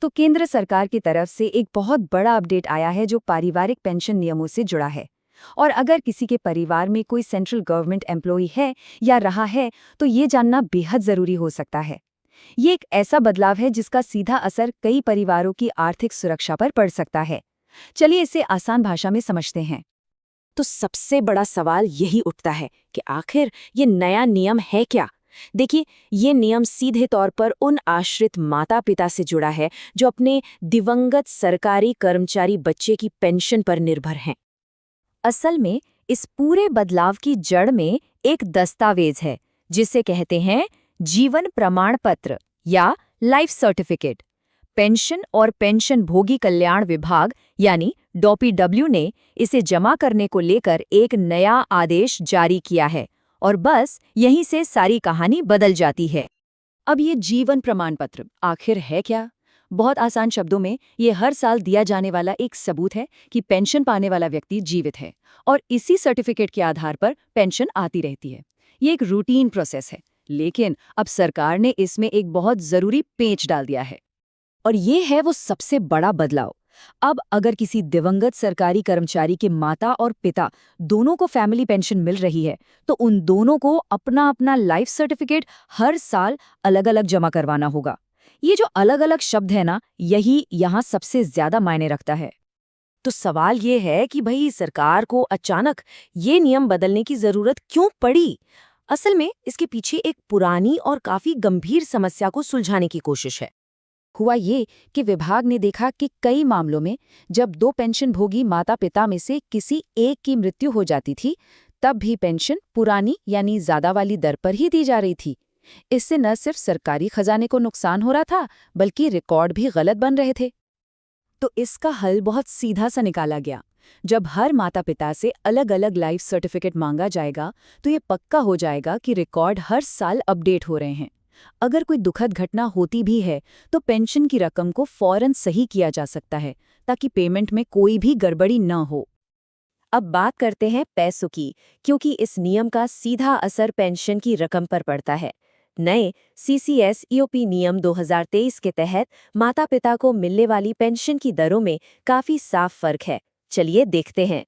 तो केंद्र सरकार की तरफ से एक बहुत बड़ा अपडेट आया है जो पारिवारिक पेंशन नियमों से जुड़ा है। और अगर किसी के परिवार में कोई सेंट्रल गवर्नमेंट एम्प्लॉई है या रहा है तो ये जानना बेहद जरूरी हो सकता है। ये एक ऐसा बदलाव है जिसका सीधा असर कई परिवारों की आर्थिक सुरक्षा पर पड़ सकता है। चलिए इसे आसान भाषा में समझते हैं। तो सबसे बड़ा सवाल यही उठता है कि आखिर ये नया नियम है क्या। देखिए, ये नियम सीधे तौर पर उन आश्रित माता पिता से जुड़ा है जो अपने दिवंगत सरकारी कर्मचारी बच्चे की पेंशन पर निर्भर हैं। असल में इस पूरे बदलाव की जड़ में एक दस्तावेज है जिसे कहते हैं जीवन प्रमाण पत्र या लाइफ सर्टिफिकेट। पेंशन और पेंशन भोगी कल्याण विभाग यानी डॉपीडब्ल्यू ने इसे जमा करने को लेकर एक नया आदेश जारी किया है और बस यहीं से सारी कहानी बदल जाती है। अब ये जीवन प्रमाण पत्र आखिर है क्या? बहुत आसान शब्दों में ये हर साल दिया जाने वाला एक सबूत है कि पेंशन पाने वाला व्यक्ति जीवित है और इसी सर्टिफिकेट के आधार पर पेंशन आती रहती है। ये एक रूटीन प्रोसेस है, लेकिन अब सरकार ने इसमें एक बहुत जरूरी पेंच डाल दिया है। और ये है वो सबसे बड़ा बदलाव। अब अगर किसी दिवंगत सरकारी कर्मचारी के माता और पिता दोनों को फैमिली पेंशन मिल रही है तो उन दोनों को अपना अपना लाइफ सर्टिफिकेट हर साल अलग अलग जमा करवाना होगा। ये जो अलग अलग शब्द है ना, यही यहाँ सबसे ज्यादा मायने रखता है। तो सवाल ये है कि भाई सरकार को अचानक ये नियम बदलने की जरूरत क्यों पड़ी। असल में इसके पीछे एक पुरानी और काफी गंभीर समस्या को सुलझाने की कोशिश है। हुआ ये कि विभाग ने देखा कि कई मामलों में जब दो पेंशन भोगी माता पिता में से किसी एक की मृत्यु हो जाती थी तब भी पेंशन पुरानी यानी ज्यादा वाली दर पर ही दी जा रही थी। इससे न सिर्फ सरकारी खजाने को नुकसान हो रहा था बल्कि रिकॉर्ड भी गलत बन रहे थे। तो इसका हल बहुत सीधा सा निकाला गया। जब हर माता पिता से अलग अलग लाइफ सर्टिफिकेट मांगा जाएगा तो ये पक्का हो जाएगा कि रिकॉर्ड हर साल अपडेट हो रहे हैं। अगर कोई दुखद घटना होती भी है तो पेंशन की रकम को फौरन सही किया जा सकता है ताकि पेमेंट में कोई भी गड़बड़ी न हो। अब बात करते हैं पैसों की, क्योंकि इस नियम का सीधा असर पेंशन की रकम पर पड़ता है। नए CCS EOP नियम 2023 के तहत माता पिता को मिलने वाली पेंशन की दरों में काफी साफ फर्क है। चलिए देखते हैं।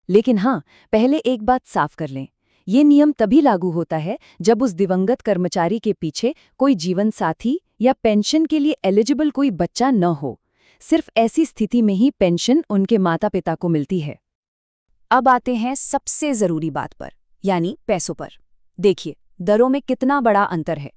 लेकिन हाँ, पहले एक बात साफ कर लें। ये नियम तभी लागू होता है जब उस दिवंगत कर्मचारी के पीछे कोई जीवन साथी या पेंशन के लिए एलिजिबल कोई बच्चा न हो। सिर्फ ऐसी स्थिति में ही पेंशन उनके माता पिता को मिलती है। अब आते हैं सबसे जरूरी बात पर, यानी पैसों पर। देखिए, दरों में कितना बड़ा अंतर है।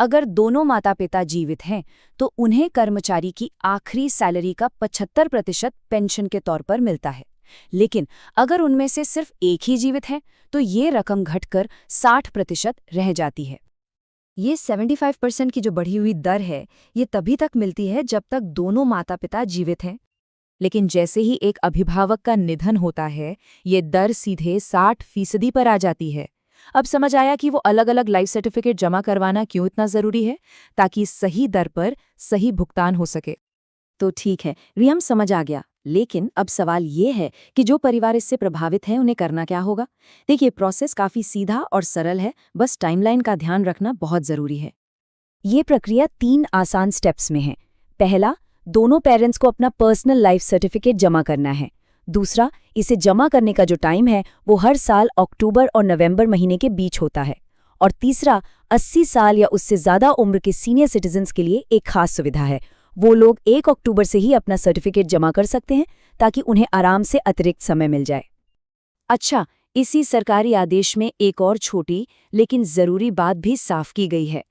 अगर दोनों माता पिता जीवित हैं तो उन्हें कर्मचारी की आखिरी सैलरी का 75% पेंशन के तौर पर मिलता है। लेकिन अगर उनमें से सिर्फ एक ही जीवित है तो ये रकम घटकर 60% रह जाती है। ये 75% की जो बढ़ी हुई दर है ये तभी तक मिलती है जब तक दोनों माता पिता जीवित हैं। लेकिन जैसे ही एक अभिभावक का निधन होता है ये दर सीधे 60% पर आ जाती है। अब समझ आया कि वो अलग अलग लाइफ सर्टिफिकेट जमा करवाना क्यों इतना जरूरी है, ताकि सही दर पर सही भुगतान हो सके। तो ठीक है, रियम समझ आ गया। लेकिन अब सवाल ये है कि जो परिवार इससे प्रभावित है उन्हें करना क्या होगा। देखिए, प्रोसेस काफी सीधा और सरल है, बस टाइमलाइन का ध्यान रखना बहुत जरूरी है। ये प्रक्रिया 3 आसान स्टेप्स में है। पहला, दोनों पेरेंट्स को अपना पर्सनल लाइफ सर्टिफिकेट जमा करना है। दूसरा, इसे जमा करने का जो टाइम है वो हर साल अक्टूबर और नवंबर महीने के बीच होता है। और तीसरा, 80 साल या उससे ज्यादा उम्र के सीनियर सिटीजन्स के लिए एक खास सुविधा है। वो लोग 1 अक्टूबर से ही अपना सर्टिफिकेट जमा कर सकते हैं ताकि उन्हें आराम से अतिरिक्त समय मिल जाए। अच्छा, इसी सरकारी आदेश में एक और छोटी लेकिन जरूरी बात भी साफ की गई है।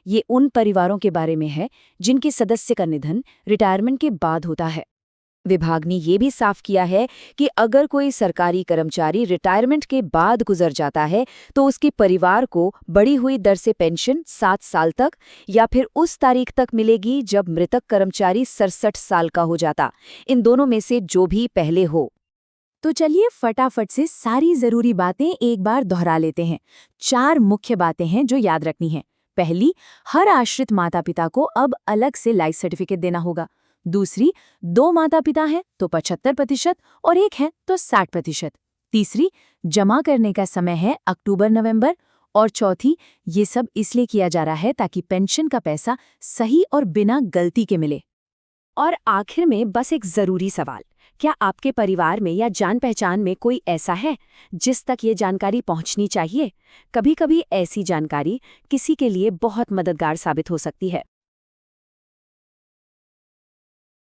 ये उन परिवारों के बारे में है जिनके सदस्य का निधन रिटायरमेंट के बाद होता है। विभाग ने ये भी साफ किया है कि अगर कोई सरकारी कर्मचारी रिटायरमेंट के बाद गुजर जाता है तो उसके परिवार को बढ़ी हुई दर से पेंशन 7 साल तक या फिर उस तारीख तक मिलेगी जब मृतक कर्मचारी 67 साल का हो जाता। इन दोनों में से जो भी पहले हो। तो चलिए फटाफट से सारी जरूरी बातें एक बार दोहरा लेते हैं। 4 मुख्य बातें हैं जो याद रखनी हैं। पहली, हर आश्रित माता पिता को अब अलग से लाइफ सर्टिफिकेट देना होगा। दूसरी, 2 माता पिता हैं तो 75% और 1 है तो 60%। तीसरी, जमा करने का समय है अक्टूबर-नवंबर। और चौथी, ये सब इसलिए किया जा रहा है ताकि पेंशन का पैसा सही और बिना गलती के मिले। और आखिर में बस एक ज़रूरी सवाल, क्या आपके परिवार में या जान पहचान में कोई ऐसा है जिस तक ये जानकारी पहुंचनी चाहिए? कभी-कभी ऐसी जानकारी किसी के लिए बहुत मददगार साबित हो सकती है।